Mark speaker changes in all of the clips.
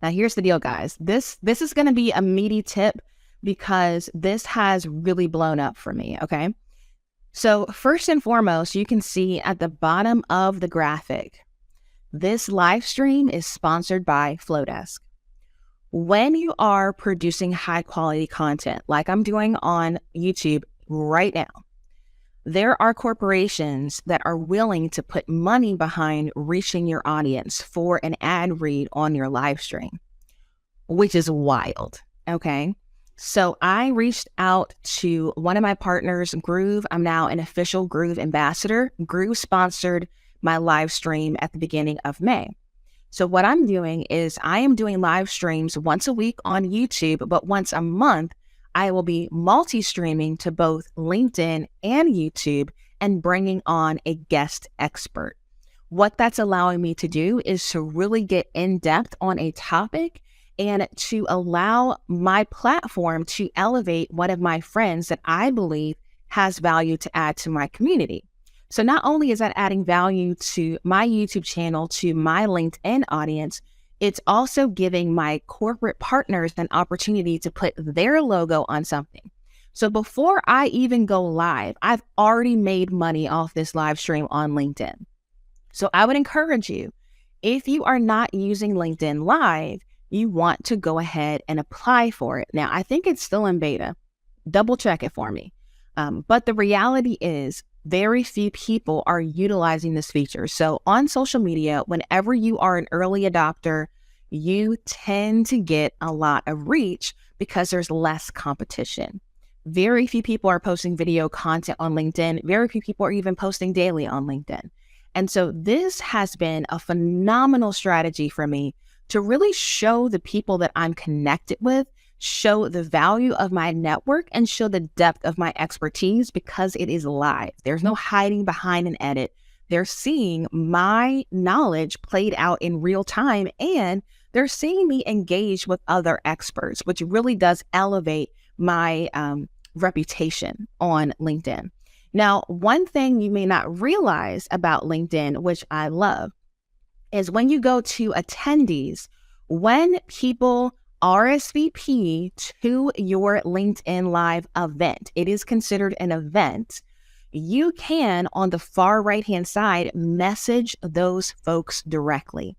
Speaker 1: Now, here's the deal, guys. This is going to be a meaty tip because this has really blown up for me, okay? So first and foremost, you can see at the bottom of the graphic, this live stream is sponsored by Flowdesk. When you are producing high quality content, like I'm doing on YouTube right now, there are corporations that are willing to put money behind reaching your audience for an ad read on your live stream, which is wild, okay? So I reached out to one of my partners, Groove. I'm now an official Groove ambassador. Groove sponsored my live stream at the beginning of May. So what I'm doing is I am doing live streams once a week on YouTube, but once a month, I will be multi-streaming to both LinkedIn and YouTube and bringing on a guest expert. What that's allowing me to do is to really get in depth on a topic and to allow my platform to elevate one of my friends that I believe has value to add to my community. So not only is that adding value to my YouTube channel, to my LinkedIn audience, it's also giving my corporate partners an opportunity to put their logo on something. So before I even go live, I've already made money off this live stream on LinkedIn. So I would encourage you, if you are not using LinkedIn Live, you want to go ahead and apply for it. Now, I think it's still in beta. Double check it for me. But the reality is, very few people are utilizing this feature. So on social media, whenever you are an early adopter, you tend to get a lot of reach because there's less competition. Very few people are posting video content on LinkedIn. Very few people are even posting daily on LinkedIn. And so this has been a phenomenal strategy for me to really show the people that I'm connected with, show the value of my network, and show the depth of my expertise because it is live. There's no hiding behind an edit. They're seeing my knowledge played out in real time, and they're seeing me engage with other experts, which really does elevate my reputation on LinkedIn. Now, one thing you may not realize about LinkedIn, which I love, is when you go to attendees, when people RSVP to your LinkedIn Live event, it is considered an event, you can, on the far right-hand side, message those folks directly.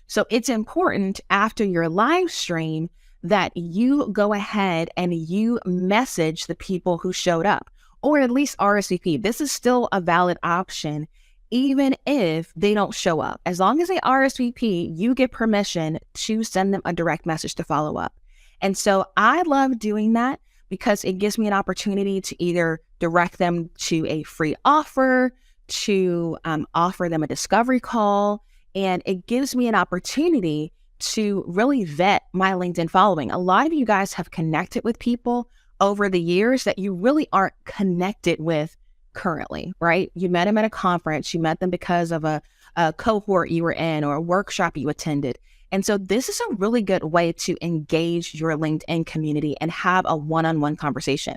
Speaker 1: So it's important after your live stream that you go ahead and you message the people who showed up, or at least RSVP. This is still a valid option, even if they don't show up. As long as they RSVP, you get permission to send them a direct message to follow up. And so I love doing that because it gives me an opportunity to either direct them to a free offer, to offer them a discovery call, and it gives me an opportunity to really vet my LinkedIn following. A lot of you guys have connected with people over the years that you really aren't connected with currently, right? You met them at a conference, you met them because of a cohort you were in or a workshop you attended. And so this is a really good way to engage your LinkedIn community and have a one-on-one conversation.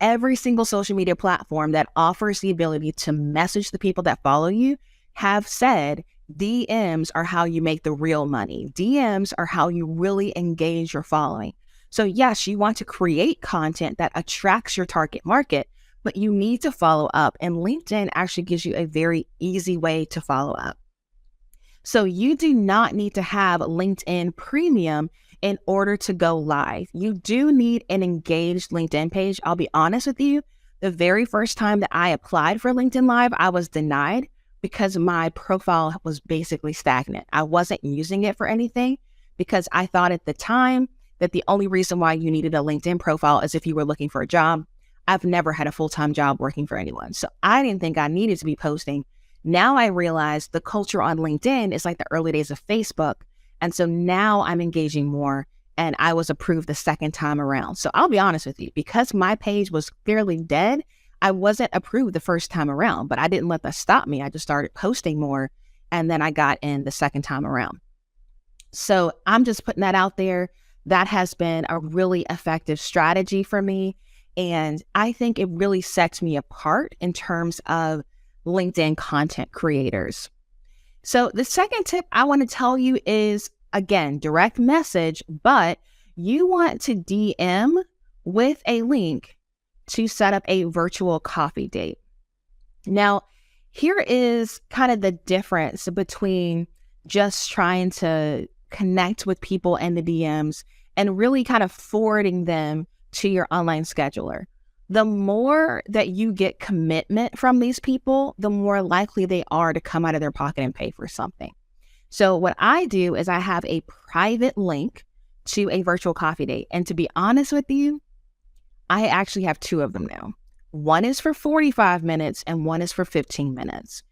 Speaker 1: Every single social media platform that offers the ability to message the people that follow you have said DMs are how you make the real money. DMs are how you really engage your following. So yes, you want to create content that attracts your target market, but you need to follow up, and LinkedIn actually gives you a very easy way to follow up. So you do not need to have LinkedIn Premium in order to go live. You do need an engaged LinkedIn page. I'll be honest with you, the very first time that I applied for LinkedIn Live, I was denied because my profile was basically stagnant. I wasn't using it for anything because I thought at the time that the only reason why you needed a LinkedIn profile is if you were looking for a job. I've never had a full-time job working for anyone. So I didn't think I needed to be posting. Now I realize the culture on LinkedIn is like the early days of Facebook. And so now I'm engaging more, and I was approved the second time around. So I'll be honest with you, because my page was fairly dead, I wasn't approved the first time around, but I didn't let that stop me. I just started posting more, and then I got in the second time around. So I'm just putting that out there. That has been a really effective strategy for me. And I think it really sets me apart in terms of LinkedIn content creators. So the second tip I want to tell you is again, direct message, but you want to DM with a link to set up a virtual coffee date. Now, here is kind of the difference between just trying to connect with people in the DMs and really kind of forwarding them to your online scheduler. The more that you get commitment from these people, the more likely they are to come out of their pocket and pay for something. So what I do is I have a private link to a virtual coffee date. And to be honest with you, I actually have two of them now. One is for 45 minutes and one is for 15 minutes.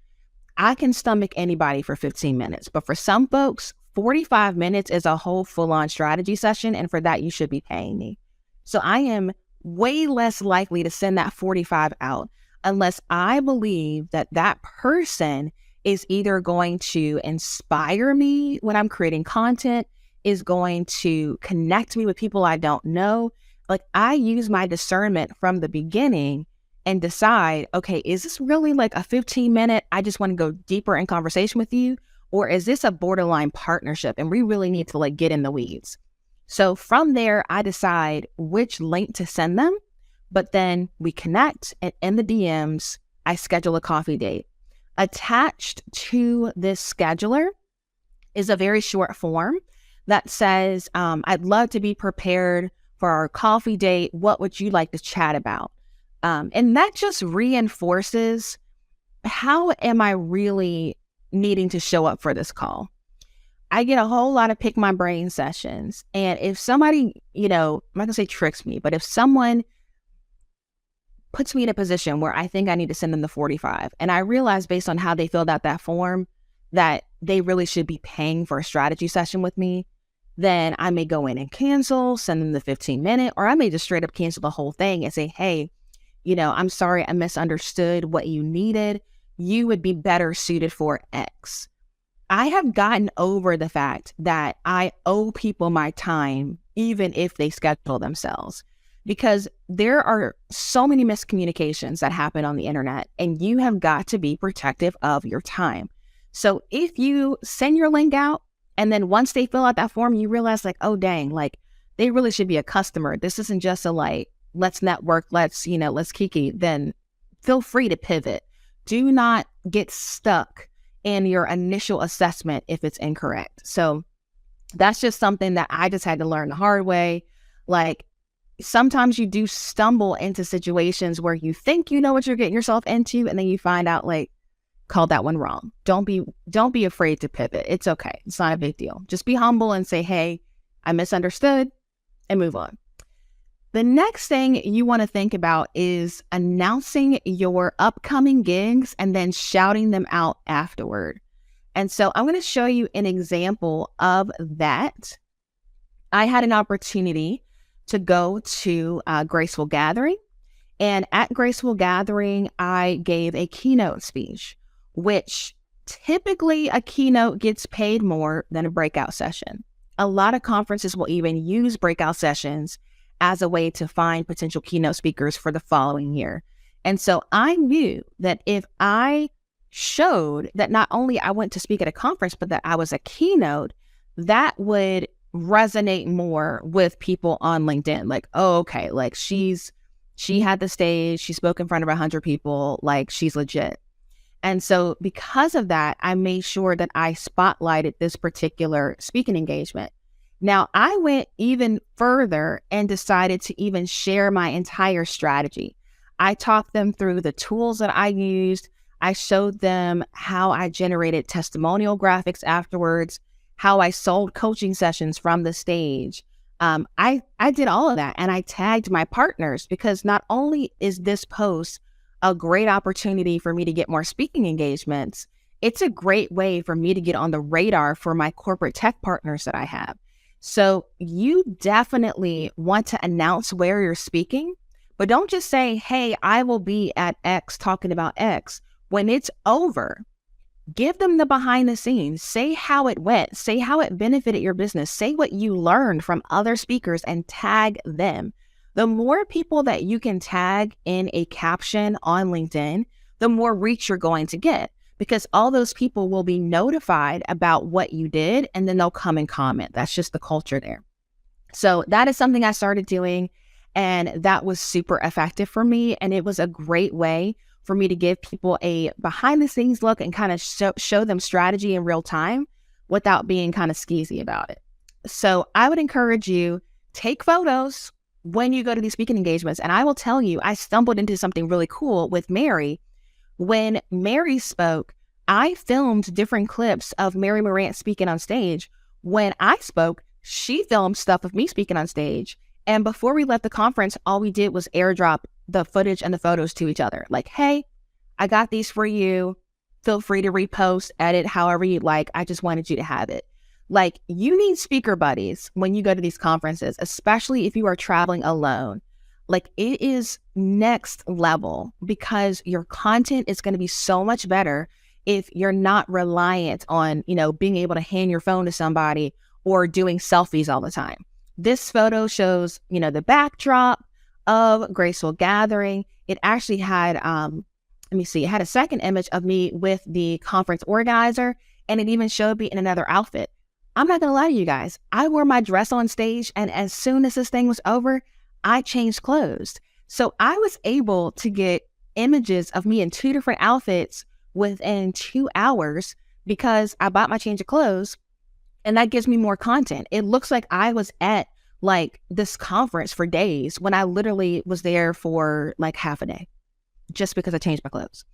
Speaker 1: I can stomach anybody for 15 minutes, but for some folks, 45 minutes is a whole full-on strategy session, and for that, you should be paying me. So I am way less likely to send that 45 out unless I believe that that person is either going to inspire me when I'm creating content, is going to connect me with people I don't know. Like, I use my discernment from the beginning and decide, okay, is this really like a 15-minute, I just want to go deeper in conversation with you? Or is this a borderline partnership and we really need to like get in the weeds? So from there, I decide which link to send them, but then we connect, and in the DMs, I schedule a coffee date. Attached to this scheduler is a very short form that says, I'd love to be prepared for our coffee date. What would you like to chat about? And that just reinforces, how am I really needing to show up for this call? I get a whole lot of pick my brain sessions. And if somebody, I'm not gonna say tricks me, but if someone puts me in a position where I think I need to send them the 45, and I realize based on how they filled out that form that they really should be paying for a strategy session with me, then I may go in and cancel, send them the 15-minute, or I may just straight up cancel the whole thing and say, hey, I'm sorry, I misunderstood what you needed. You would be better suited for X. I have gotten over the fact that I owe people my time, even if they schedule themselves, because there are so many miscommunications that happen on the internet, and you have got to be protective of your time. So if you send your link out, and then once they fill out that form, you realize like, oh, dang, like they really should be a customer. This isn't just a like, let's network, let's kiki, then feel free to pivot. Do not get stuck in your initial assessment if it's incorrect. So that's just something that I just had to learn the hard way. Like, sometimes you do stumble into situations where you think you know what you're getting yourself into, and then you find out like, called that one wrong. Don't be afraid to pivot. It's okay. It's not a big deal. Just be humble and say, hey, I misunderstood, and move on. The next thing you want to think about is announcing your upcoming gigs and then shouting them out afterward. And so I'm going to show you an example of that. I had an opportunity to go to Graceful Gathering. And at Graceful Gathering, I gave a keynote speech, which typically a keynote gets paid more than a breakout session. A lot of conferences will even use breakout sessions as a way to find potential keynote speakers for the following year. And so I knew that if I showed that not only I went to speak at a conference, but that I was a keynote, that would resonate more with people on LinkedIn. Like, oh, okay, like she had the stage, she spoke in front of 100 people, like she's legit. And so because of that, I made sure that I spotlighted this particular speaking engagement. Now, I went even further and decided to even share my entire strategy. I talked them through the tools that I used. I showed them how I generated testimonial graphics afterwards, how I sold coaching sessions from the stage. I did all of that, and I tagged my partners, because not only is this post a great opportunity for me to get more speaking engagements, it's a great way for me to get on the radar for my corporate tech partners that I have. So you definitely want to announce where you're speaking, but don't just say, hey, I will be at X talking about X. When it's over, give them the behind the scenes. Say how it went. Say how it benefited your business. Say what you learned from other speakers and tag them. The more people that you can tag in a caption on LinkedIn, the more reach you're going to get. because all those people will be notified about what you did and then they'll come and comment. That's just the culture there. So that is something I started doing, and that was super effective for me. And it was a great way for me to give people a behind the scenes look and kind of show them strategy in real time without being kind of skeezy about it. So I would encourage you, take photos when you go to these speaking engagements. And I will tell you, I stumbled into something really cool with Mary. When Mary spoke, I filmed different clips of Mary Morant speaking on stage. When I spoke, she filmed stuff of me speaking on stage. And before we left the conference, all we did was airdrop the footage and the photos to each other. Like, hey, I got these for you. Feel free to repost, edit, however you like. I just wanted you to have it. Like, you need speaker buddies when you go to these conferences, especially if you are traveling alone. Like, it is next level because your content is going to be so much better if you're not reliant on, being able to hand your phone to somebody or doing selfies all the time. This photo shows, the backdrop of Graceful Gathering. It actually had, it had a second image of me with the conference organizer, and it even showed me in another outfit. I'm not going to lie to you guys. I wore my dress on stage, and as soon as this thing was over, I changed clothes. So I was able to get images of me in 2 different outfits within 2 hours because I bought my change of clothes. And that gives me more content. It looks like I was at this conference for days when I literally was there for half a day just because I changed my clothes.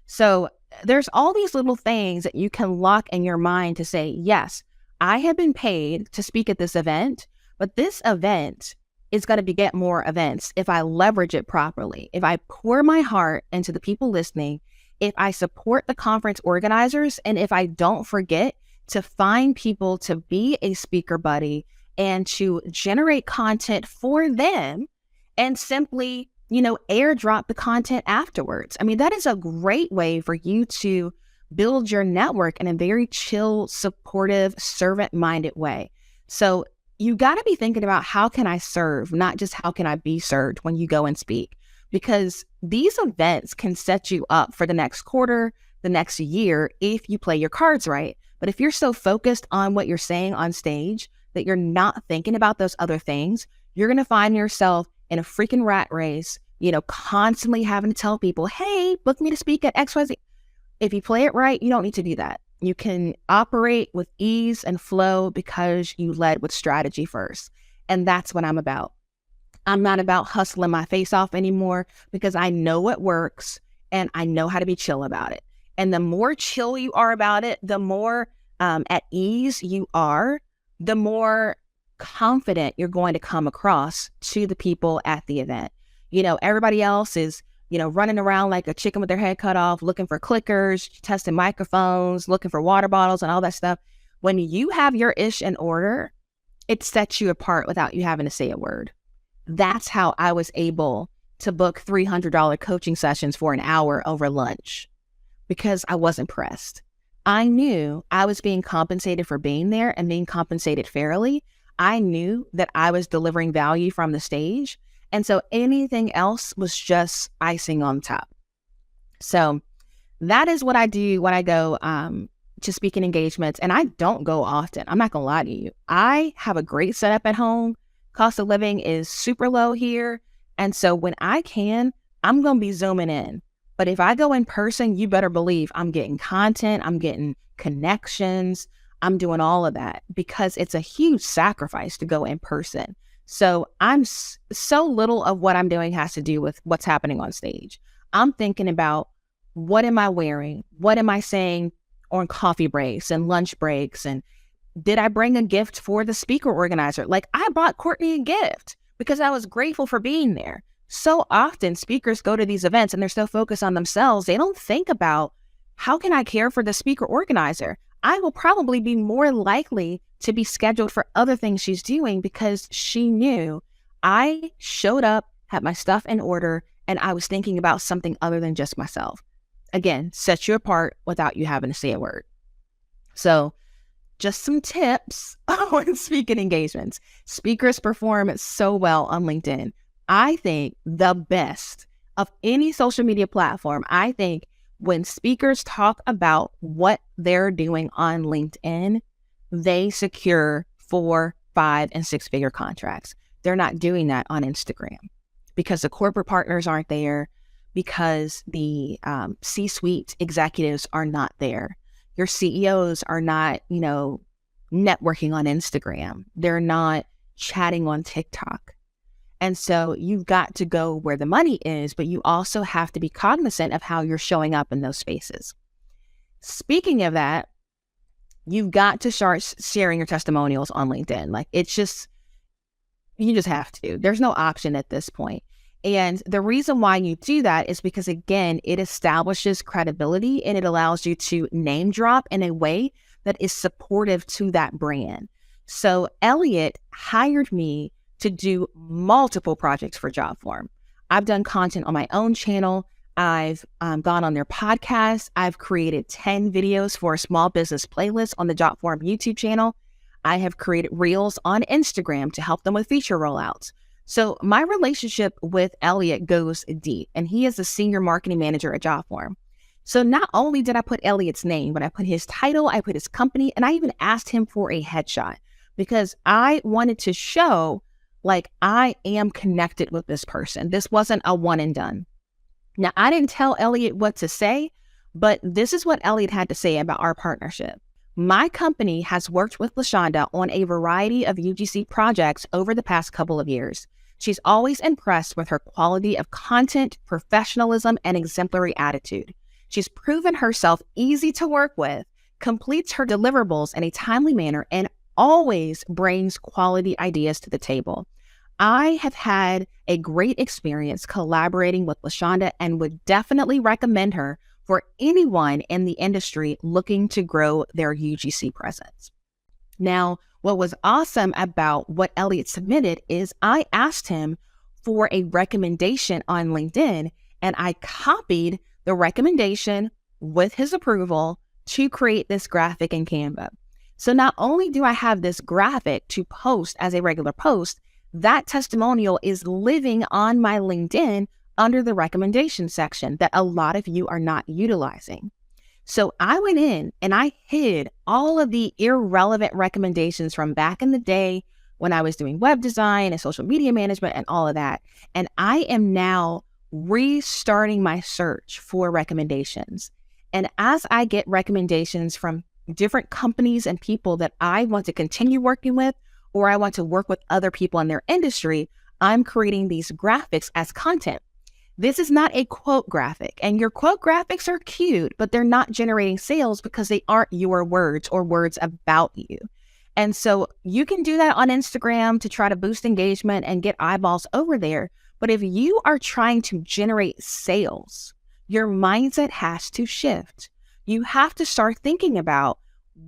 Speaker 1: So there's all these little things that you can lock in your mind to say, yes, I have been paid to speak at this event, but this event is going to beget more events if I leverage it properly. If I pour my heart into the people listening, if I support the conference organizers, and if I don't forget to find people to be a speaker buddy and to generate content for them and simply, airdrop the content afterwards. I mean, that is a great way for you to build your network in a very chill, supportive, servant-minded way. So you got to be thinking about how can I serve, not just how can I be served when you go and speak, because these events can set you up for the next quarter, the next year, if you play your cards right. But if you're so focused on what you're saying on stage that you're not thinking about those other things, you're going to find yourself in a freaking rat race, constantly having to tell people, hey, book me to speak at XYZ. If you play it right, you don't need to do that. You can operate with ease and flow because you led with strategy first. And that's what I'm about. I'm not about hustling my face off anymore because I know what works and I know how to be chill about it. And the more chill you are about it, the more at ease you are, the more confident you're going to come across to the people at the event. Everybody else is, running around like a chicken with their head cut off, looking for clickers, testing microphones, looking for water bottles and all that stuff. When you have your ish in order, it sets you apart without you having to say a word. That's how I was able to book $300 coaching sessions for an hour over lunch. Because I wasn't pressed. I knew I was being compensated for being there and being compensated fairly. I knew that I was delivering value from the stage. And so anything else was just icing on top. So that is what I do when I go to speaking engagements. And I don't go often. I'm not going to lie to you. I have a great setup at home. Cost of living is super low here. And so when I can, I'm going to be zooming in. But if I go in person, you better believe I'm getting content, I'm getting connections, I'm doing all of that because it's a huge sacrifice to go in person. So so little of what I'm doing has to do with what's happening on stage. I'm thinking about what am I wearing? What am I saying on coffee breaks and lunch breaks? And did I bring a gift for the speaker organizer? Like I bought Courtney a gift because I was grateful for being there. So often speakers go to these events and they're so focused on themselves, they don't think about how can I care for the speaker organizer? I will probably be more likely to be scheduled for other things she's doing because she knew I showed up, had my stuff in order, and I was thinking about something other than just myself. Again, set you apart without you having to say a word. So just some tips on speaking engagements. Speakers perform so well on LinkedIn. I think the best of any social media platform. I think When speakers talk about what they're doing on LinkedIn, they secure 4, 5, and 6-figure contracts. They're not doing that on Instagram because the corporate partners aren't there, because the C-suite executives are not there. Your CEOs are not, networking on Instagram. They're not chatting on TikTok. And so you've got to go where the money is, but you also have to be cognizant of how you're showing up in those spaces. Speaking of that, you've got to start sharing your testimonials on LinkedIn. Like, you just have to. There's no option at this point. And the reason why you do that is because, again, it establishes credibility and it allows you to name drop in a way that is supportive to that brand. So Elliot hired me to do multiple projects for Jotform. I've done content on my own channel. I've gone on their podcast. I've created 10 videos for a small business playlist on the Jotform YouTube channel. I have created reels on Instagram to help them with feature rollouts. So my relationship with Elliot goes deep, and he is a senior marketing manager at Jotform. So not only did I put Elliot's name, but I put his title, I put his company, and I even asked him for a headshot because I wanted to show like I am connected with this person. This wasn't a one and done. Now, I didn't tell Elliot what to say, but this is what Elliot had to say about our partnership. My company has worked with LaShonda on a variety of UGC projects over the past couple of years. She's always impressed with her quality of content, professionalism, and exemplary attitude. She's proven herself easy to work with, completes her deliverables in a timely manner, and always brings quality ideas to the table. I have had a great experience collaborating with LaShonda and would definitely recommend her for anyone in the industry looking to grow their UGC presence. Now, what was awesome about what Elliot submitted is I asked him for a recommendation on LinkedIn, and I copied the recommendation with his approval to create this graphic in Canva. So not only do I have this graphic to post as a regular post, that testimonial is living on my LinkedIn under the recommendation section that a lot of you are not utilizing. So I went in and I hid all of the irrelevant recommendations from back in the day when I was doing web design and social media management and all of that. And I am now restarting my search for recommendations. And as I get recommendations from different companies and people that I want to continue working with, or I want to work with other people in their industry, I'm creating these graphics as content. This is not a quote graphic, and your quote graphics are cute, but they're not generating sales because they aren't your words or words about you. And so you can do that on Instagram to try to boost engagement and get eyeballs over there. But if you are trying to generate sales, your mindset has to shift. You have to start thinking about,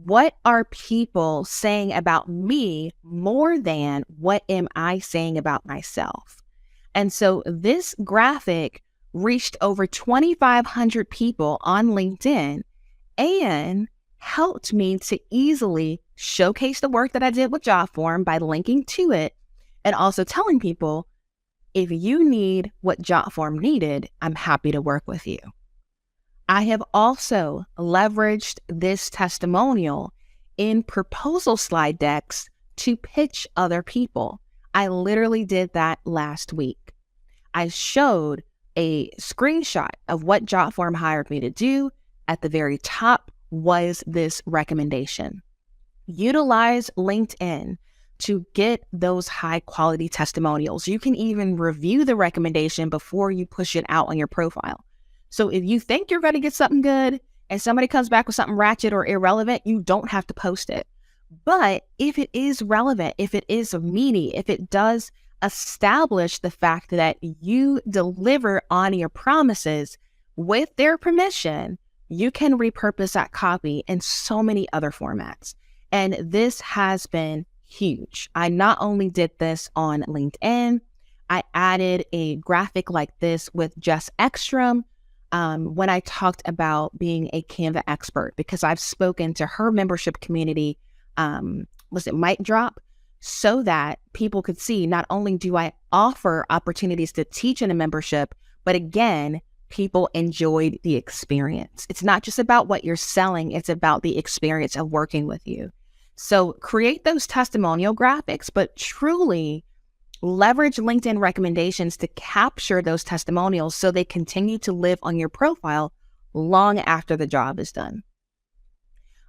Speaker 1: what are people saying about me more than what am I saying about myself? And so this graphic reached over 2,500 people on LinkedIn and helped me to easily showcase the work that I did with Jotform by linking to it and also telling people, if you need what Jotform needed, I'm happy to work with you. I have also leveraged this testimonial in proposal slide decks to pitch other people. I literally did that last week. I showed a screenshot of what Jotform hired me to do. At the very top was this recommendation. Utilize LinkedIn to get those high quality testimonials. You can even review the recommendation before you push it out on your profile. So if you think you're going to get something good and somebody comes back with something ratchet or irrelevant, you don't have to post it. But if it is relevant, if it is meaty, if it does establish the fact that you deliver on your promises with their permission, you can repurpose that copy in so many other formats. And this has been huge. I not only did this on LinkedIn, I added a graphic like this with Jess Ekstrom when I talked about being a Canva expert, because I've spoken to her membership community, was it Mic Drop, so that people could see not only do I offer opportunities to teach in a membership, but again, people enjoyed the experience. It's not just about what you're selling, it's about the experience of working with you. So create those testimonial graphics, but truly leverage LinkedIn recommendations to capture those testimonials so they continue to live on your profile long after the job is done.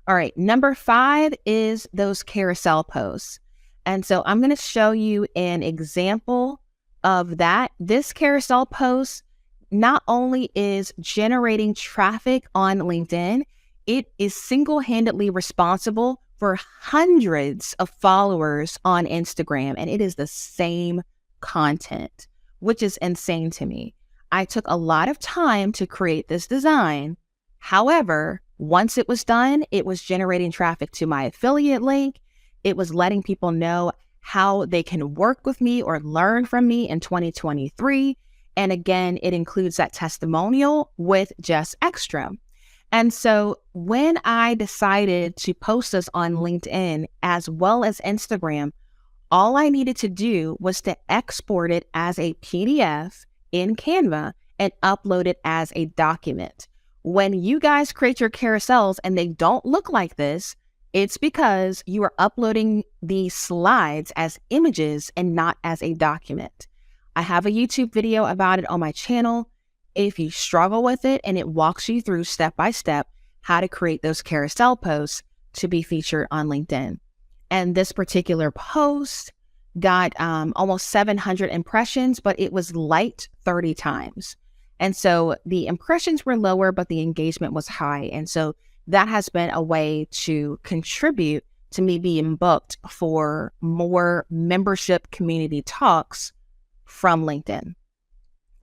Speaker 1: All right, number 5 is those carousel posts. And so I'm going to show you an example of that. This carousel post not only is generating traffic on LinkedIn, it is single-handedly responsible for hundreds of followers on Instagram, and it is the same content, which is insane to me. I took a lot of time to create this design. However, once it was done, it was generating traffic to my affiliate link. It was letting people know how they can work with me or learn from me in 2023. And again, it includes that testimonial with Just Extra. And so when I decided to post this on LinkedIn as well as Instagram, all I needed to do was to export it as a PDF in Canva and upload it as a document. When you guys create your carousels and they don't look like this, it's because you are uploading the slides as images and not as a document. I have a YouTube video about it on my channel. If you struggle with it, and it walks you through step by step how to create those carousel posts to be featured on LinkedIn. And this particular post got almost 700 impressions, but it was liked 30 times. And so the impressions were lower, but the engagement was high. And so that has been a way to contribute to me being booked for more membership community talks from LinkedIn.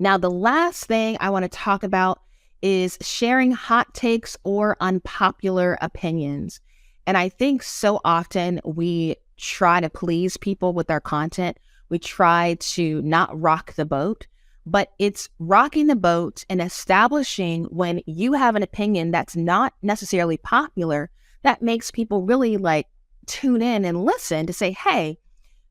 Speaker 1: Now, the last thing I want to talk about is sharing hot takes or unpopular opinions. And I think so often we try to please people with our content. We try to not rock the boat, but it's rocking the boat and establishing when you have an opinion that's not necessarily popular that makes people really tune in and listen to say, hey,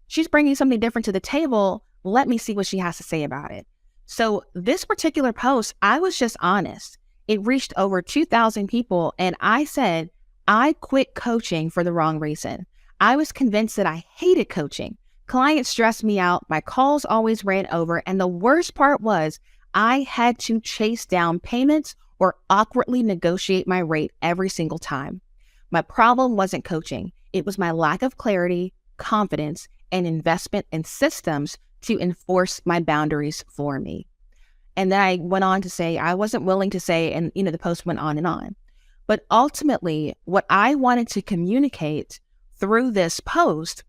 Speaker 1: she's bringing something different to the table. Let me see what she has to say about it. So this particular post, I was just honest. It reached over 2,000 people, and I said, I quit coaching for the wrong reason. I was convinced that I hated coaching. Clients stressed me out. My calls always ran over. And the worst part was I had to chase down payments or awkwardly negotiate my rate every single time. My problem wasn't coaching. It was my lack of clarity, confidence, and investment in systems to enforce my boundaries for me. And then I went on to say, I wasn't willing to say, and the post went on and on. But ultimately, what I wanted to communicate through this post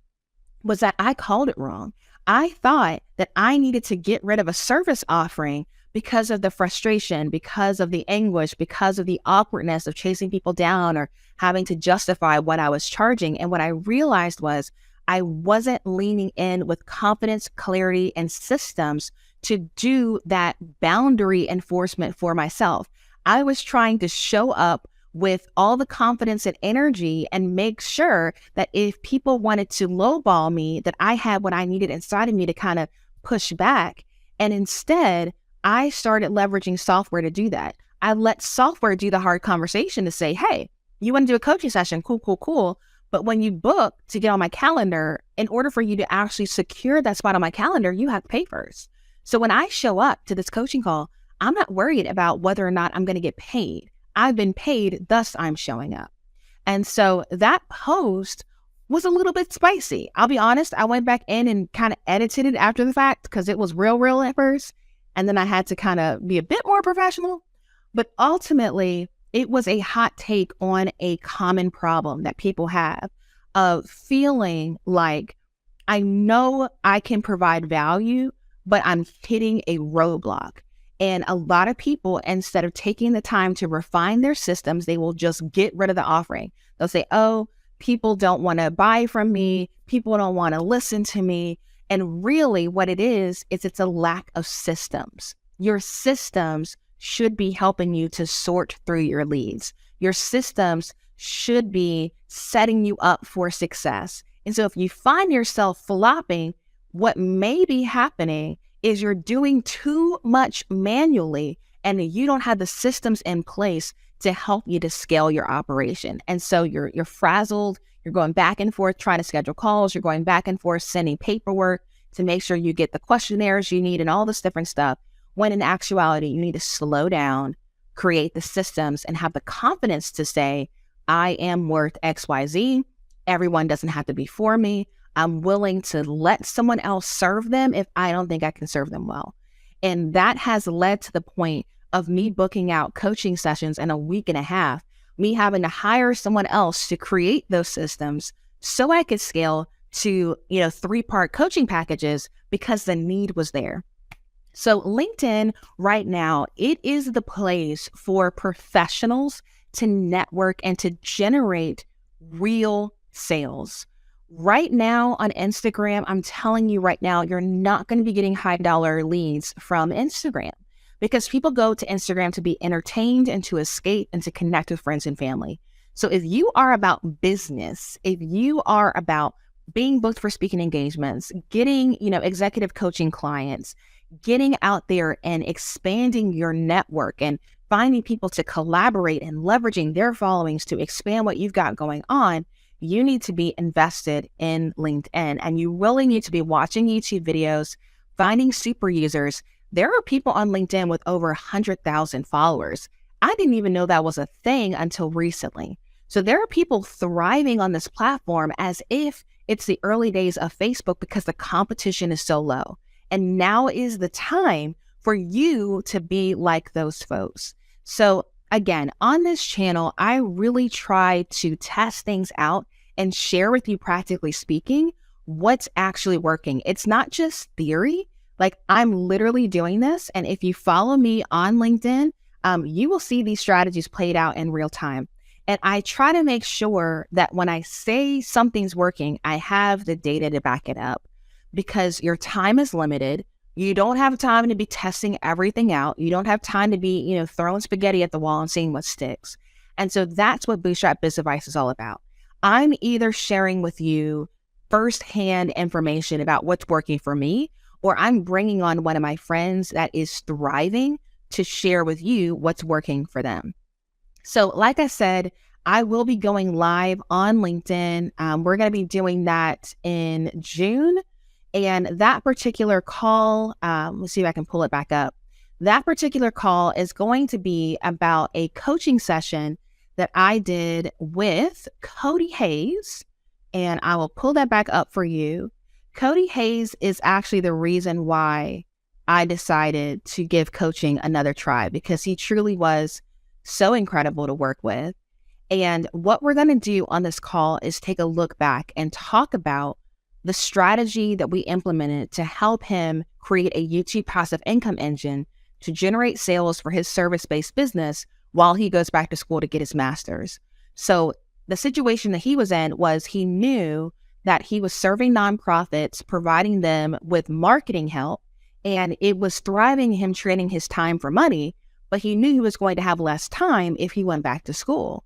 Speaker 1: was that I called it wrong. I thought that I needed to get rid of a service offering because of the frustration, because of the anguish, because of the awkwardness of chasing people down or having to justify what I was charging. And what I realized was I wasn't leaning in with confidence, clarity, and systems to do that boundary enforcement for myself. I was trying to show up with all the confidence and energy and make sure that if people wanted to lowball me, that I had what I needed inside of me to kind of push back. And instead, I started leveraging software to do that. I let software do the hard conversation to say, hey, you want to do a coaching session? Cool, cool, cool. But when you book to get on my calendar, in order for you to actually secure that spot on my calendar, you have to pay first. So when I show up to this coaching call, I'm not worried about whether or not I'm going to get paid. I've been paid, thus I'm showing up. And so that post was a little bit spicy. I'll be honest, I went back in and kind of edited it after the fact because it was real at first. And then I had to kind of be a bit more professional. But ultimately, it was a hot take on a common problem that people have of feeling like, I know I can provide value, but I'm hitting a roadblock. And a lot of people, instead of taking the time to refine their systems, they will just get rid of the offering. They'll say, oh, people don't want to buy from me. People don't want to listen to me. And really what it is it's a lack of systems. Your systems should be helping you to sort through your leads. Your systems should be setting you up for success. And so if you find yourself flopping, what may be happening is you're doing too much manually and you don't have the systems in place to help you to scale your operation. And so you're frazzled, you're going back and forth trying to schedule calls, you're going back and forth sending paperwork to make sure you get the questionnaires you need and all this different stuff. When in actuality, you need to slow down, create the systems, and have the confidence to say, I am worth XYZ. Everyone doesn't have to be for me. I'm willing to let someone else serve them if I don't think I can serve them well. And that has led to the point of me booking out coaching sessions in a week and a half, me having to hire someone else to create those systems so I could scale to, 3-part coaching packages because the need was there. So LinkedIn right now, it is the place for professionals to network and to generate real sales. Right now on Instagram, I'm telling you right now, you're not going to be getting high dollar leads from Instagram because people go to Instagram to be entertained and to escape and to connect with friends and family. So if you are about business, if you are about being booked for speaking engagements, getting, executive coaching clients, getting out there and expanding your network and finding people to collaborate and leveraging their followings to expand what you've got going on, you need to be invested in LinkedIn, and you really need to be watching YouTube videos, finding super users. There are people on LinkedIn with over 100,000 followers. I didn't even know that was a thing until recently. So there are people thriving on this platform as if it's the early days of Facebook because the competition is so low. And now is the time for you to be like those folks. So again, on this channel, I really try to test things out and share with you, practically speaking, what's actually working. It's not just theory. Like, I'm literally doing this. And if you follow me on LinkedIn, you will see these strategies played out in real time. And I try to make sure that when I say something's working, I have the data to back it up, because your time is limited. You don't have time to be testing everything out. You don't have time to be, throwing spaghetti at the wall and seeing what sticks. And so that's what Bootstrap Biz Advice is all about. I'm either sharing with you firsthand information about what's working for me, or I'm bringing on one of my friends that is thriving to share with you what's working for them. So like I said, I will be going live on LinkedIn. We're going to be doing that in June. And that particular call, let's see if I can pull it back up. That particular call is going to be about a coaching session that I did with Cody Hayes. And I will pull that back up for you. Cody Hayes is actually the reason why I decided to give coaching another try, because he truly was so incredible to work with. And what we're going to do on this call is take a look back and talk about the strategy that we implemented to help him create a YouTube passive income engine to generate sales for his service-based business while he goes back to school to get his master's. So the situation that he was in was he knew that he was serving nonprofits, providing them with marketing help, and it was thriving him trading his time for money, but he knew he was going to have less time if he went back to school.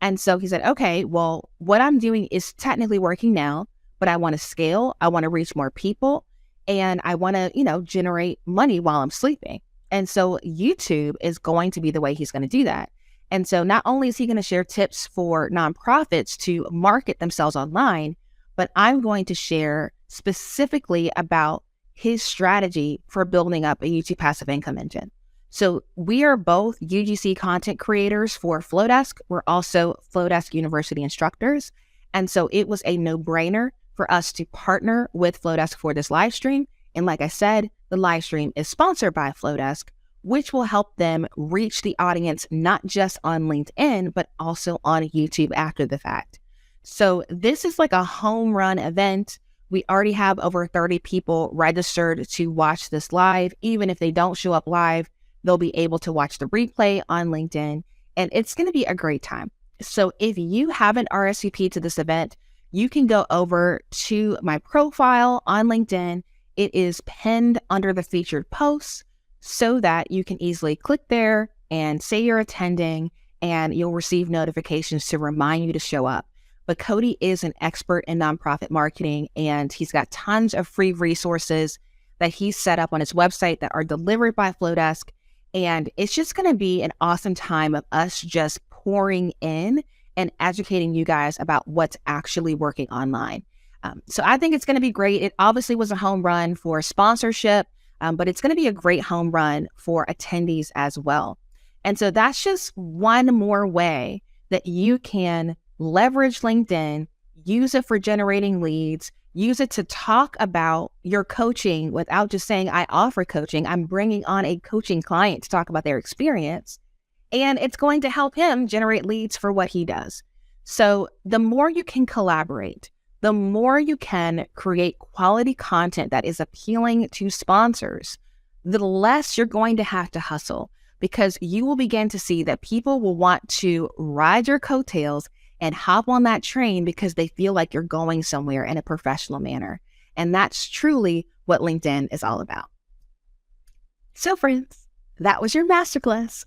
Speaker 1: And so he said, okay, well, what I'm doing is technically working now, but I want to scale, I want to reach more people, and I want to, generate money while I'm sleeping. And so YouTube is going to be the way he's going to do that. And so not only is he going to share tips for nonprofits to market themselves online, but I'm going to share specifically about his strategy for building up a YouTube passive income engine. So we are both UGC content creators for Flowdesk. We're also Flowdesk University instructors. And so it was a no-brainer for us to partner with Flowdesk for this live stream. And like I said, the live stream is sponsored by Flowdesk, which will help them reach the audience, not just on LinkedIn, but also on YouTube after the fact. So this is like a home run event. We already have over 30 people registered to watch this live. Even if they don't show up live, they'll be able to watch the replay on LinkedIn, and it's going to be a great time. So if you haven't RSVP'd to this event, you can go over to my profile on LinkedIn. It is pinned under the featured posts so that you can easily click there and say you're attending, and you'll receive notifications to remind you to show up. But Cody is an expert in nonprofit marketing, and he's got tons of free resources that he's set up on his website that are delivered by Flowdesk. And it's just going to be an awesome time of us just pouring in and educating you guys about what's actually working online. So I think it's going to be great. It obviously was a home run for sponsorship, but it's going to be a great home run for attendees as well. And so that's just one more way that you can leverage LinkedIn, use it for generating leads, use it to talk about your coaching without just saying, I offer coaching. I'm bringing on a coaching client to talk about their experience. And it's going to help him generate leads for what he does. So the more you can collaborate, the more you can create quality content that is appealing to sponsors, the less you're going to have to hustle, because you will begin to see that people will want to ride your coattails and hop on that train because they feel like you're going somewhere in a professional manner. And that's truly what LinkedIn is all about. So friends, that was your masterclass.